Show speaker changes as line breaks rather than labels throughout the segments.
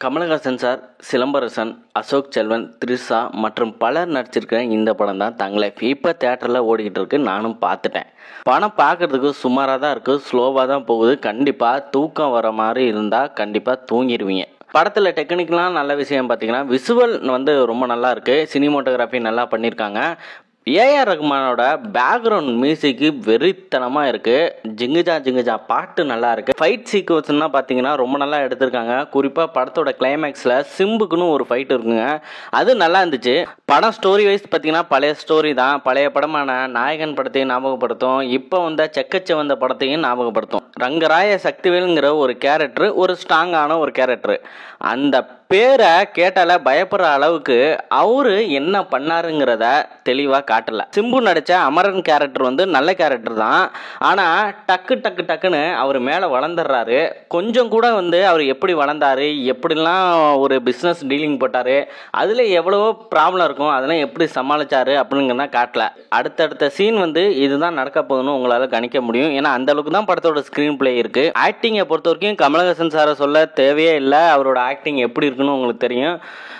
Kamal Haasan sir, Silambarasan, Ashok Selvan, Trisha மற்றும் பலர் நடிச்சிருக்கிற இந்த படம் தான் தங் லைஃப். இப்போ தேட்டரில் ஓடிக்கிட்டு இருக்கு. நானும் பார்த்துட்டேன். படம் பார்க்குறதுக்கு சுமாராக தான் இருக்குது, ஸ்லோவாக தான் போகுது. கண்டிப்பாக தூக்கம் வர மாதிரி இருந்தால் கண்டிப்பாக தூங்கிடுவீங்க. படத்தில் டெக்னிக்கெலாம் நல்ல விஷயம் பார்த்தீங்கன்னா, விசுவல் ரொம்ப நல்லா இருக்குது. சினிமோட்டோகிராஃபி நல்லா பண்ணியிருக்காங்க. ஏஆர் ரஹ்மானோட பேக்ரவுண்ட் மியூசிக்கு வெறித்தனமாக இருக்குது. ஜிங்குஜா ஜிங்குஜா பாட்டு நல்லா இருக்குது. ஃபைட் சீக்வன்ஸ்லாம் பார்த்தீங்கன்னா ரொம்ப நல்லா எடுத்திருக்காங்க. குறிப்பாக படத்தோட கிளைமேக்ஸில் சிம்புக்குன்னு ஒரு ஃபைட் இருக்குங்க, அது நல்லா இருந்துச்சு. படம் ஸ்டோரி வைஸ் பார்த்தீங்கன்னா பழைய ஸ்டோரி தான். பழைய படமான நாயகன் படத்தையும் ஞாபகப்படுத்தும், இப்போ வந்த செக்கச்செவந்த படத்தையும் ஞாபகப்படுத்தும். ரங்கராய சக்திவேலுங்கிற ஒரு கேரக்டர் ஒரு ஸ்ட்ராங்கான ஒரு கேரக்டர். அந்த பேரை கேட்டால பயப்படுற அளவுக்கு அவரு என்ன பண்ணாருங்கிறத தெளிவாக காட்டல. சிம்பு நடித்த அமரன் கேரக்டர் நல்ல கேரக்டர் தான். ஆனால் டக்குன்னு அவர் மேலே வளர்ந்துடுறாரு. கொஞ்சம் கூட அவர் எப்படி வளர்ந்தாரு, எப்படிலாம் ஒரு பிஸ்னஸ் டீலிங் போட்டார், அதில் எவ்வளவோ ப்ராப்ளம் இருக்கும், அதெல்லாம் எப்படி சமாளித்தார் அப்படிங்கிறத காட்டல. அடுத்தடுத்த சீன் இதுதான் நடக்க போகுதுன்னு உங்களால் கணிக்க முடியும். ஏன்னா அந்த அளவுக்கு தான் படத்தோட ஸ்க்ரீன் பிளே இருக்குது. ஆக்டிங்கை பொறுத்த வரைக்கும் கமலஹாசன் சாரை சொல்ல தேவையே இல்லை. அவரோட ஆக்டிங் எப்படி இருக்குன்னு உங்களுக்கு தெரியும்.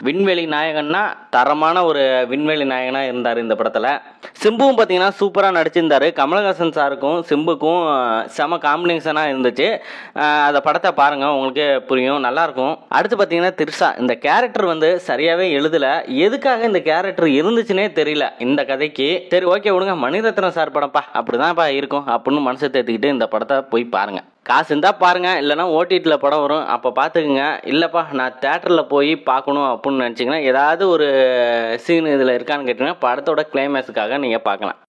விண்வெளி நாயகன்னா தரமான ஒரு விண்வெளி நாயகனாக இருந்தார் இந்த படத்தில். சிம்புவும் பார்த்தீங்கன்னா சூப்பராக நடிச்சிருந்தார். கமலஹாசன் சாருக்கும் சிம்புக்கும் செம காம்பினேஷனாக இருந்துச்சு. அந்த படத்தை பாருங்கள், உங்களுக்கு புரியும், நல்லாயிருக்கும். அடுத்து பார்த்தீங்கன்னா த்ரிஷா, இந்த கேரக்டர் சரியாகவே எழுதலை. எதுக்காக இந்த கேரக்டர் இருந்துச்சுன்னே தெரியல இந்த கதைக்கு. சரி ஓகே விடுங்க, மணிரத்னம் சார் படம்ப்பா அப்படிதான்ப்பா இருக்கும் அப்படின்னு மனசை தேர்த்திக்கிட்டு இந்த படத்தை போய் பாருங்கள். காசு இருந்தால் பாருங்கள், இல்லைனா ஓடிடியில் படம் வரும் அப்போ பார்த்துக்குங்க. இல்லைப்பா நான் தேட்டரில் போய் பார்க்கணும் அப்படின்னு நினச்சிங்கன்னா ஏதாவது ஒரு சீன் இதில் இருக்கான்னு கேட்டிங்கன்னா படத்தோட கிளைமேக்ஸுக்காக நீங்கள் பார்க்கலாம்.